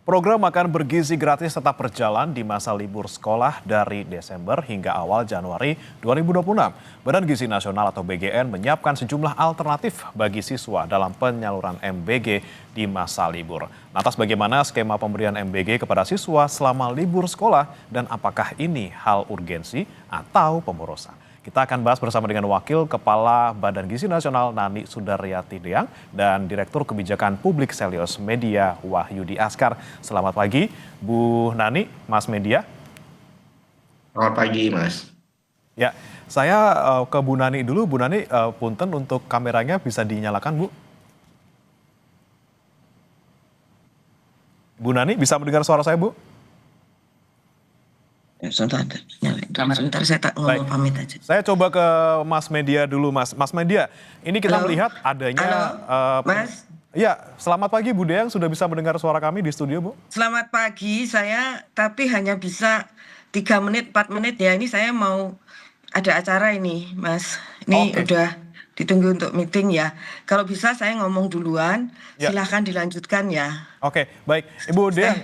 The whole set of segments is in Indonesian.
Program makan bergizi gratis tetap berjalan di masa libur sekolah dari Desember hingga awal Januari 2026. Badan Gizi Nasional atau BGN menyiapkan sejumlah alternatif bagi siswa dalam penyaluran MBG di masa libur. Lantas bagaimana skema pemberian MBG kepada siswa selama libur sekolah dan apakah ini hal urgensi atau pemborosan? Kita akan bahas bersama dengan Wakil Kepala Badan Gizi Nasional Nani Sudaryati Deang dan Direktur Kebijakan Publik Selios Media Wahyudi Askar. Selamat pagi Bu Nani, Mas Media. Selamat pagi Mas. Ya, saya ke Bu Nani dulu. Bu Nani, punten untuk kameranya bisa dinyalakan Bu. Bu Nani bisa mendengar suara saya Bu? Sebentar, saya tak ngomong pamit aja. Saya coba ke Mas Media dulu, Mas. Mas Media, ini kita melihat adanya... Mas. Ya, selamat pagi Bu Deang, sudah bisa mendengar suara kami di studio Bu? Selamat pagi, saya tapi hanya bisa 3 menit, 4 menit ya. Ini saya mau ada acara ini, Mas. Ini udah ditunggu untuk meeting ya. Kalau bisa saya ngomong duluan, silahkan dilanjutkan ya. Oke, baik. Ibu Deang,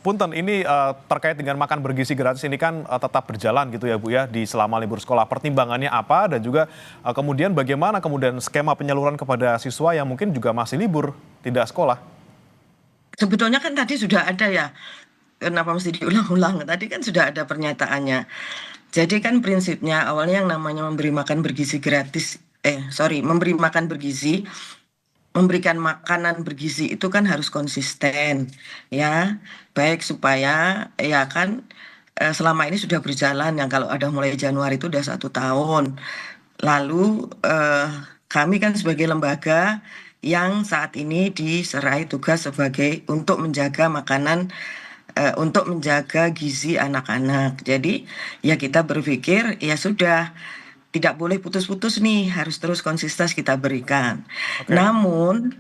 punten ini terkait dengan makan bergizi gratis ini kan tetap berjalan gitu ya Bu ya di selama libur sekolah. Pertimbangannya apa dan juga kemudian bagaimana kemudian skema penyaluran kepada siswa yang mungkin juga masih libur, tidak sekolah? Sebetulnya kan tadi sudah ada ya. Kenapa mesti diulang-ulang? Tadi kan sudah ada pernyataannya. Jadi kan prinsipnya awalnya yang namanya memberi makan bergizi gratis, memberi makan bergizi, memberikan makanan bergizi itu kan harus konsisten ya, baik supaya ya kan selama ini sudah berjalan yang kalau ada mulai Januari itu udah 1 tahun. Lalu kami kan sebagai lembaga yang saat ini diserai tugas sebagai untuk menjaga makanan, untuk menjaga gizi anak-anak. Jadi ya kita berpikir ya sudah, tidak boleh putus-putus nih, harus terus konsisten kita berikan. Namun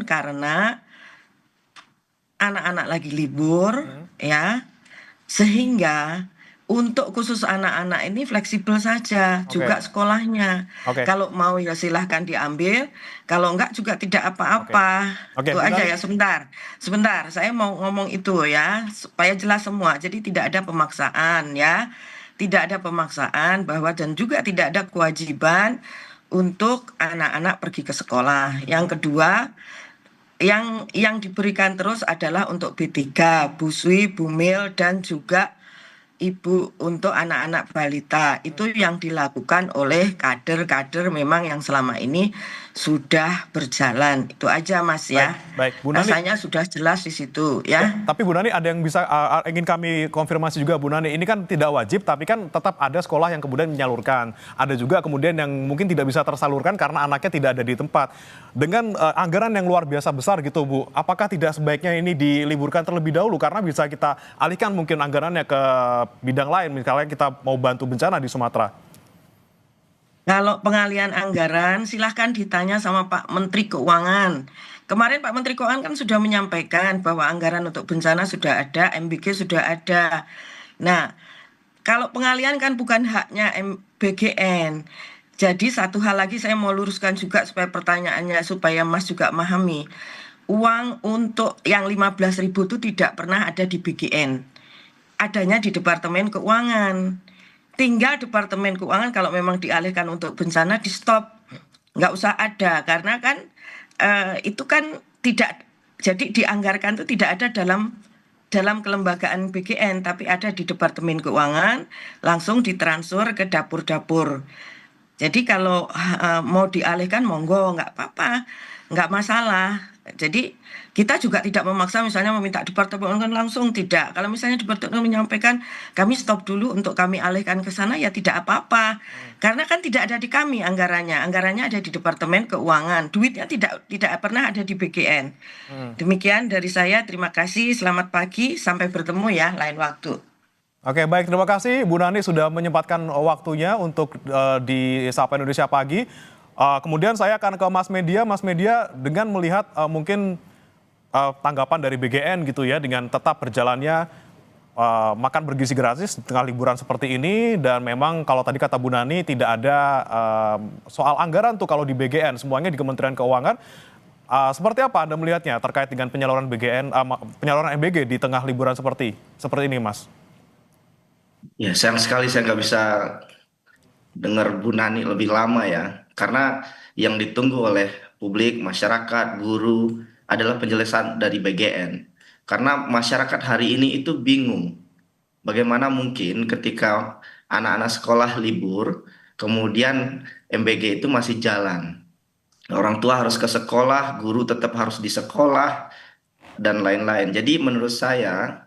karena anak-anak lagi libur ya, sehingga untuk khusus anak-anak ini fleksibel saja juga sekolahnya. Kalau mau ya silahkan diambil, kalau enggak juga tidak apa-apa. Itu aja ya, sebentar saya mau ngomong itu ya supaya jelas semua. Jadi tidak ada pemaksaan ya. Tidak ada pemaksaan bahwa dan juga tidak ada kewajiban untuk anak-anak pergi ke sekolah. Yang kedua, yang diberikan terus adalah untuk B3, busui, bumil dan juga ibu untuk anak-anak balita. Itu yang dilakukan oleh kader-kader memang yang selama ini sudah berjalan. Itu aja Mas ya. Baik, Bu Nani. Rasanya sudah jelas di situ ya. Tapi Bu Nani ada yang bisa ingin kami konfirmasi juga Bu Nani. Ini kan tidak wajib tapi kan tetap ada sekolah yang kemudian menyalurkan. Ada juga kemudian yang mungkin tidak bisa tersalurkan karena anaknya tidak ada di tempat. Dengan anggaran yang luar biasa besar gitu Bu, apakah tidak sebaiknya ini diliburkan terlebih dahulu karena bisa kita alihkan mungkin anggarannya ke bidang lain, misalnya kita mau bantu bencana di Sumatera? Kalau pengalihan anggaran silahkan ditanya sama Pak Menteri Keuangan. Kemarin Pak Menteri Keuangan kan sudah menyampaikan bahwa anggaran untuk bencana sudah ada, MBG sudah ada. Nah, kalau pengalihan kan bukan haknya BGN. Jadi satu hal lagi saya mau luruskan juga supaya pertanyaannya, supaya Mas juga memahami. Uang untuk yang 15.000 itu tidak pernah ada di BGN. Adanya di Departemen Keuangan. Tinggal Departemen Keuangan kalau memang dialihkan untuk bencana di stop. Nggak usah ada karena kan itu kan tidak, jadi dianggarkan itu tidak ada dalam kelembagaan BGN tapi ada di Departemen Keuangan, langsung ditransfer ke dapur-dapur. Jadi kalau mau dialihkan monggo, nggak apa-apa, nggak masalah. Jadi kita juga tidak memaksa misalnya meminta Departemen kan langsung, tidak. Kalau misalnya Departemen menyampaikan kami stop dulu untuk kami alihkan ke sana ya tidak apa-apa. Karena kan tidak ada di kami anggarannya ada di Departemen Keuangan. Duitnya tidak pernah ada di BGN. Demikian dari saya, terima kasih, selamat pagi, sampai bertemu ya lain waktu. Oke, baik, terima kasih Bu Nani sudah menyempatkan waktunya untuk di Sapa Indonesia Pagi. Kemudian saya akan ke Mas Media dengan melihat mungkin tanggapan dari BGN gitu ya dengan tetap berjalannya makan bergizi gratis di tengah liburan seperti ini, dan memang kalau tadi kata Bu Nani tidak ada soal anggaran tuh kalau di BGN, semuanya di Kementerian Keuangan. Seperti apa Anda melihatnya terkait dengan penyaluran BGN, penyaluran MBG di tengah liburan seperti ini, Mas? Ya, sayang sekali saya nggak bisa dengar Bu Nani lebih lama ya, karena yang ditunggu oleh publik, masyarakat, guru adalah penjelasan dari BGN. Karena masyarakat hari ini itu bingung, bagaimana mungkin ketika anak-anak sekolah libur, kemudian MBG itu masih jalan. Orang tua harus ke sekolah, guru tetap harus di sekolah, dan lain-lain. Jadi menurut saya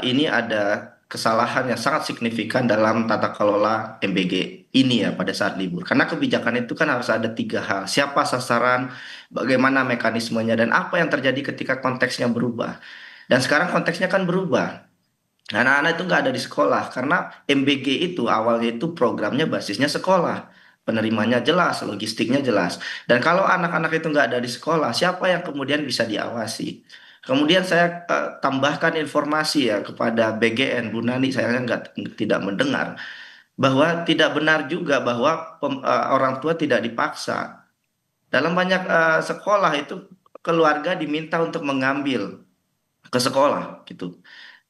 ini ada kesalahan yang sangat signifikan dalam tata kelola MBG ini ya pada saat libur. Karena kebijakan itu kan harus ada tiga hal. Siapa sasaran, bagaimana mekanismenya, dan apa yang terjadi ketika konteksnya berubah. Dan sekarang konteksnya kan berubah. Anak-anak itu nggak ada di sekolah karena MBG itu awalnya itu programnya basisnya sekolah. Penerimanya jelas, logistiknya jelas. Dan kalau anak-anak itu nggak ada di sekolah, siapa yang kemudian bisa diawasi? Kemudian saya tambahkan informasi ya kepada BGN, Bu Nani, saya tidak mendengar bahwa tidak benar juga bahwa orang tua tidak dipaksa. Dalam banyak sekolah itu keluarga diminta untuk mengambil ke sekolah gitu.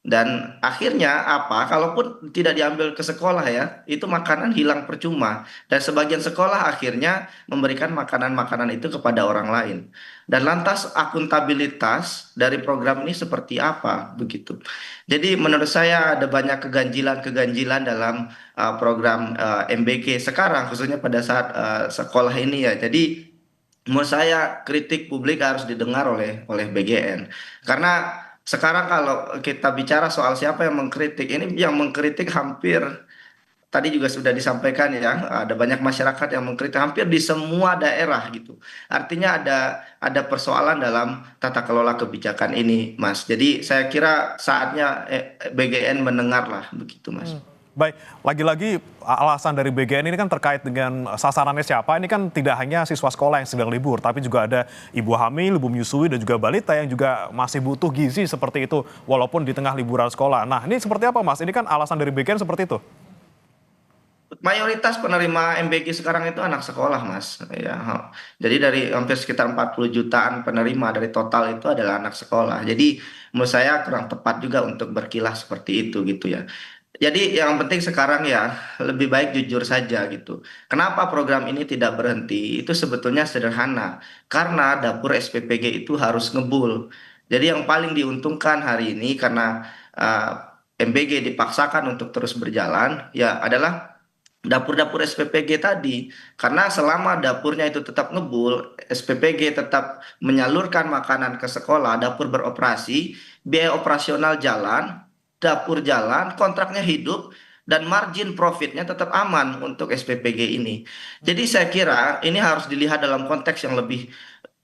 Dan akhirnya apa? Kalaupun tidak diambil ke sekolah ya, itu makanan hilang percuma. Dan sebagian sekolah akhirnya memberikan makanan-makanan itu kepada orang lain. Dan lantas akuntabilitas dari program ini seperti apa begitu. Jadi menurut saya ada banyak keganjilan-keganjilan dalam program MBG sekarang, khususnya pada saat sekolah ini ya. Jadi menurut saya kritik publik harus didengar oleh BGN. Karena sekarang kalau kita bicara soal siapa yang mengkritik, ini yang mengkritik hampir tadi juga sudah disampaikan ya, ada banyak masyarakat yang mengkritik hampir di semua daerah gitu. Artinya ada persoalan dalam tata kelola kebijakan ini, Mas. Jadi saya kira saatnya BGN mendengarlah begitu, Mas. Baik, lagi-lagi alasan dari BGN ini kan terkait dengan sasarannya siapa. Ini kan tidak hanya siswa sekolah yang sedang libur, tapi juga ada ibu hamil, ibu menyusui, dan juga balita yang juga masih butuh gizi seperti itu, walaupun di tengah liburan sekolah. Nah, ini seperti apa, Mas? Ini kan alasan dari BGN seperti itu. Mayoritas penerima MBG sekarang itu anak sekolah, Mas. Ya, jadi dari hampir sekitar 40 jutaan penerima dari total itu adalah anak sekolah. Jadi menurut saya kurang tepat juga untuk berkilah seperti itu gitu ya. Jadi yang penting sekarang ya lebih baik jujur saja gitu. Kenapa program ini tidak berhenti? Itu sebetulnya sederhana. Karena dapur SPPG itu harus ngebul. Jadi yang paling diuntungkan hari ini karena MBG dipaksakan untuk terus berjalan ya adalah dapur-dapur SPPG tadi. Karena selama dapurnya itu tetap ngebul, SPPG tetap menyalurkan makanan ke sekolah, dapur beroperasi, biaya operasional jalan, dapur jalan, kontraknya hidup, dan margin profitnya tetap aman untuk SPPG ini. Jadi saya kira ini harus dilihat dalam konteks yang lebih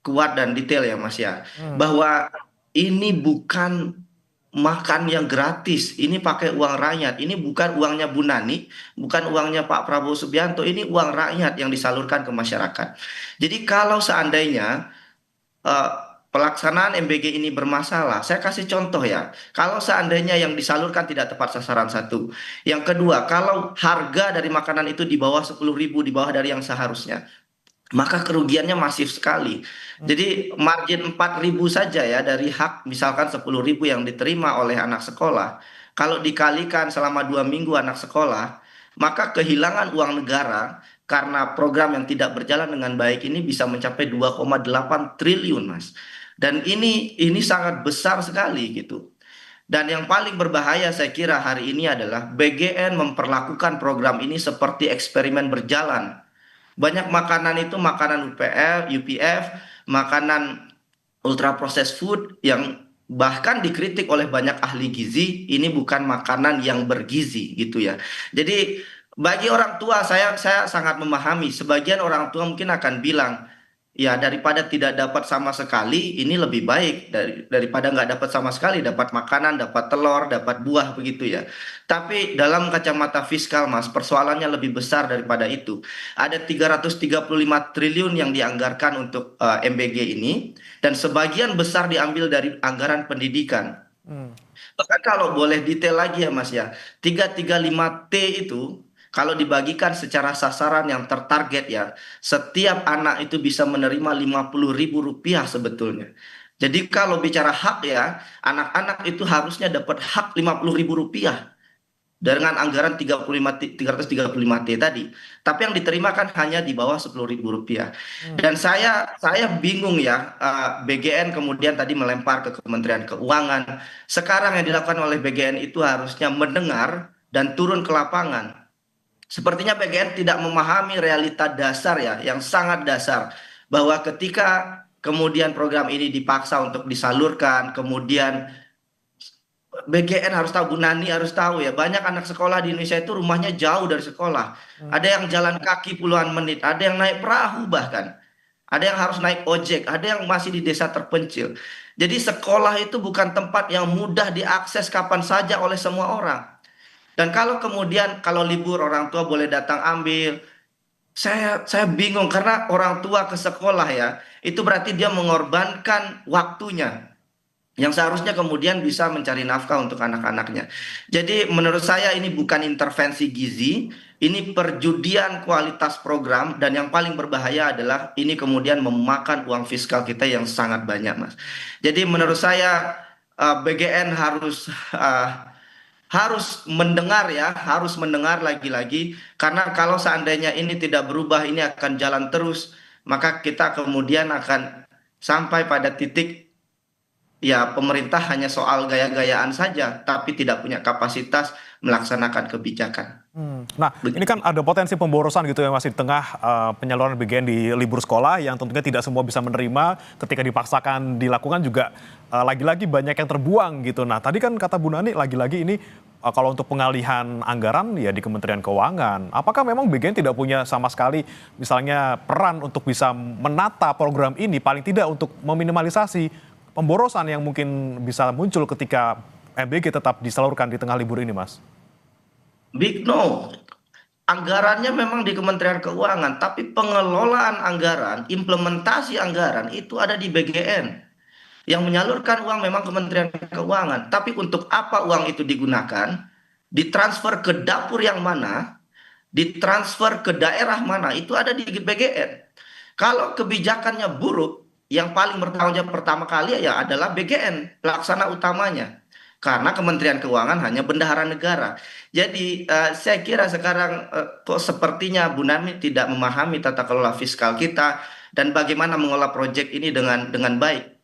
kuat dan detail ya Mas ya. Bahwa ini bukan makan yang gratis, ini pakai uang rakyat, ini bukan uangnya Bu Nani, bukan uangnya Pak Prabowo Subianto, ini uang rakyat yang disalurkan ke masyarakat. Jadi kalau seandainya eh, pelaksanaan MBG ini bermasalah, saya kasih contoh ya. Kalau seandainya yang disalurkan tidak tepat sasaran satu. Yang kedua, kalau harga dari makanan itu di bawah 10.000, di bawah dari yang seharusnya, maka kerugiannya masif sekali. Jadi margin 4.000 saja ya dari hak misalkan 10.000 yang diterima oleh anak sekolah. Kalau dikalikan selama 2 minggu anak sekolah, maka kehilangan uang negara karena program yang tidak berjalan dengan baik ini bisa mencapai 2,8 triliun, Mas. Dan ini sangat besar sekali gitu. Dan yang paling berbahaya saya kira hari ini adalah BGN memperlakukan program ini seperti eksperimen berjalan. Banyak makanan itu makanan UPF, makanan ultra processed food yang bahkan dikritik oleh banyak ahli gizi, ini bukan makanan yang bergizi gitu ya. Jadi bagi orang tua saya sangat memahami. Sebagian orang tua mungkin akan bilang, ya daripada tidak dapat sama sekali, ini lebih baik daripada nggak dapat sama sekali, dapat makanan, dapat telur, dapat buah begitu ya. Tapi dalam kacamata fiskal, Mas, persoalannya lebih besar daripada itu. Ada 335 triliun yang dianggarkan untuk MBG ini, dan sebagian besar diambil dari anggaran pendidikan. Bahkan kalau boleh detail lagi ya Mas ya, 335T itu kalau dibagikan secara sasaran yang tertarget ya, setiap anak itu bisa menerima Rp50.000 sebetulnya. Jadi kalau bicara hak ya, anak-anak itu harusnya dapat hak Rp50.000 dengan anggaran 335T tadi. Tapi yang diterima kan hanya di bawah Rp10.000. Dan saya bingung ya, BGN kemudian tadi melempar ke Kementerian Keuangan. Sekarang yang dilakukan oleh BGN itu harusnya mendengar dan turun ke lapangan. Sepertinya BGN tidak memahami realita dasar ya, yang sangat dasar, bahwa ketika kemudian program ini dipaksa untuk disalurkan, kemudian BGN harus tahu, Bu Nani harus tahu ya, banyak anak sekolah di Indonesia itu rumahnya jauh dari sekolah. Ada yang jalan kaki puluhan menit, ada yang naik perahu bahkan. Ada yang harus naik ojek, ada yang masih di desa terpencil. Jadi sekolah itu bukan tempat yang mudah diakses kapan saja oleh semua orang. Dan kalau kemudian kalau libur orang tua boleh datang ambil, saya bingung karena orang tua ke sekolah ya, itu berarti dia mengorbankan waktunya yang seharusnya kemudian bisa mencari nafkah untuk anak-anaknya. Jadi menurut saya ini bukan intervensi gizi, ini perjudian kualitas program dan yang paling berbahaya adalah ini kemudian memakan uang fiskal kita yang sangat banyak, Mas. Jadi menurut saya BGN harus mendengar ya, harus mendengar lagi-lagi karena kalau seandainya ini tidak berubah, ini akan jalan terus, maka kita kemudian akan sampai pada titik ya pemerintah hanya soal gaya-gayaan saja, tapi tidak punya kapasitas melaksanakan kebijakan. Nah, ini kan ada potensi pemborosan gitu ya masih di tengah penyaluran BGN di libur sekolah yang tentunya tidak semua bisa menerima ketika dipaksakan dilakukan juga lagi-lagi banyak yang terbuang gitu. Nah, tadi kan kata Bu Nani lagi-lagi ini kalau untuk pengalihan anggaran ya di Kementerian Keuangan. Apakah memang BGN tidak punya sama sekali misalnya peran untuk bisa menata program ini paling tidak untuk meminimalisasi pemborosan yang mungkin bisa muncul ketika MBG tetap disalurkan di tengah libur ini, Mas? Big no. Anggarannya memang di Kementerian Keuangan, tapi pengelolaan anggaran, implementasi anggaran itu ada di BGN. Yang menyalurkan uang memang Kementerian Keuangan, tapi untuk apa uang itu digunakan, ditransfer ke dapur yang mana, ditransfer ke daerah mana, itu ada di BGN. Kalau kebijakannya buruk, yang paling bertanggung jawab pertama kali ya adalah BGN, pelaksana utamanya. Karena Kementerian Keuangan hanya bendahara negara. Jadi saya kira sekarang kok sepertinya Bu Nani tidak memahami tata kelola fiskal kita dan bagaimana mengelola proyek ini dengan baik.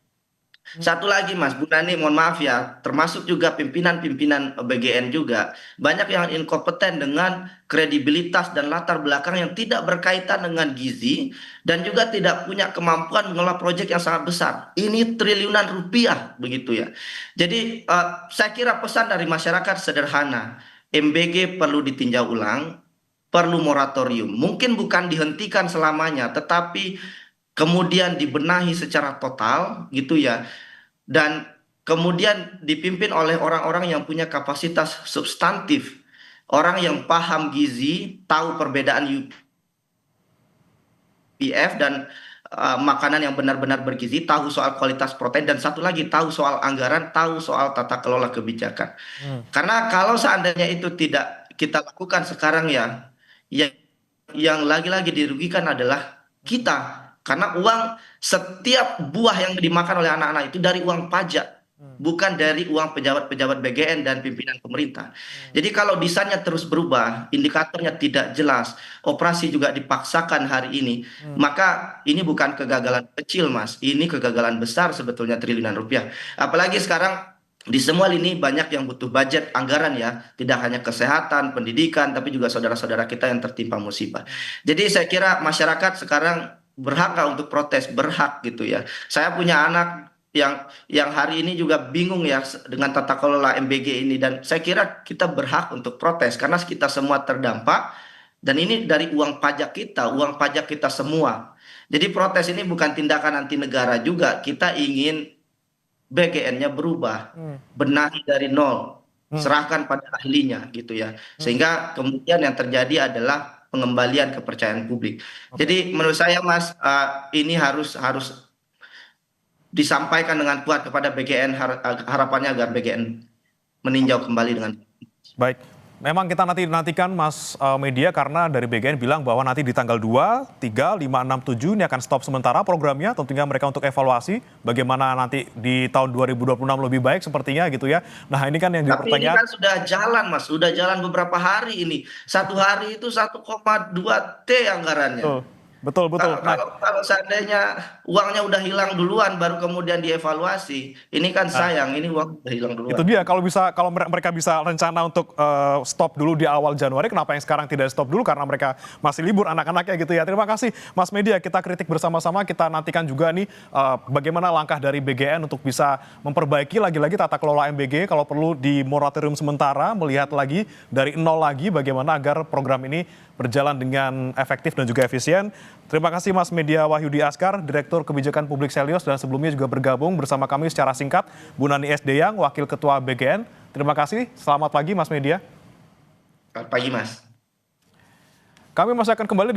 Satu lagi Mas, Bu Nani mohon maaf ya, termasuk juga pimpinan-pimpinan BGN juga, banyak yang inkompeten dengan kredibilitas dan latar belakang yang tidak berkaitan dengan gizi dan juga tidak punya kemampuan mengelola proyek yang sangat besar. Ini triliunan rupiah begitu ya. Jadi saya kira pesan dari masyarakat sederhana, MBG perlu ditinjau ulang, perlu moratorium. Mungkin bukan dihentikan selamanya, tetapi kemudian dibenahi secara total gitu ya, dan kemudian dipimpin oleh orang-orang yang punya kapasitas substantif, orang yang paham gizi, tahu perbedaan UPF dan makanan yang benar-benar bergizi, tahu soal kualitas protein, dan satu lagi tahu soal anggaran, tahu soal tata kelola kebijakan. Karena kalau seandainya itu tidak kita lakukan sekarang ya, yang lagi-lagi dirugikan adalah kita. Karena uang setiap buah yang dimakan oleh anak-anak itu dari uang pajak, bukan dari uang pejabat-pejabat BGN dan pimpinan pemerintah. Jadi kalau desainnya terus berubah, indikatornya tidak jelas, operasi juga dipaksakan hari ini, maka ini bukan kegagalan kecil, Mas. Ini kegagalan besar sebetulnya triliunan rupiah. Apalagi sekarang di semua lini banyak yang butuh budget anggaran ya, tidak hanya kesehatan, pendidikan, tapi juga saudara-saudara kita yang tertimpa musibah. Jadi saya kira masyarakat sekarang berhak nggak untuk protes, berhak gitu ya. Saya punya anak yang hari ini juga bingung ya dengan tata kelola MBG ini, dan saya kira kita berhak untuk protes karena kita semua terdampak dan ini dari uang pajak kita semua. Jadi protes ini bukan tindakan anti negara juga, kita ingin BGN-nya berubah, benahi dari nol, serahkan pada ahlinya gitu ya. Sehingga kemudian yang terjadi adalah pengembalian kepercayaan publik. Jadi menurut saya Mas, ini harus disampaikan dengan kuat kepada BGN, harapannya agar BGN meninjau kembali dengan Baik, Memang kita nantikan Mas Media, karena dari BGN bilang bahwa nanti di tanggal 2, 3, 5, 6, 7 ini akan stop sementara programnya. Tentunya mereka untuk evaluasi bagaimana nanti di tahun 2026 lebih baik sepertinya gitu ya. Nah ini kan yang jadi Tapi ini pertanyaan. kan sudah jalan, Mas. Sudah jalan beberapa hari ini. Satu hari itu 1,2 T anggarannya. Betul, betul. Kalau Nah, kalau kalau seandainya uangnya udah hilang duluan, baru kemudian dievaluasi, ini kan sayang. Ini uang udah hilang itu duluan. dia, kalau mereka bisa rencana untuk stop dulu di awal Januari, kenapa yang sekarang tidak stop dulu? Karena mereka masih libur anak-anaknya gitu ya. Terima kasih Mas Media, kita kritik bersama-sama, kita nantikan juga nih bagaimana langkah dari BGN untuk bisa memperbaiki lagi-lagi tata kelola MBG, kalau perlu di moratorium sementara, melihat lagi dari nol lagi bagaimana agar program ini berjalan dengan efektif dan juga efisien. Terima kasih Mas Media Wahyudi Askar, Direktur Kebijakan Publik Selios, dan sebelumnya juga bergabung bersama kami secara singkat Bu Nani S. Deyang, Wakil Ketua BGN. Terima kasih, selamat pagi Mas Media. Selamat pagi, Mas. Kami masih akan kembali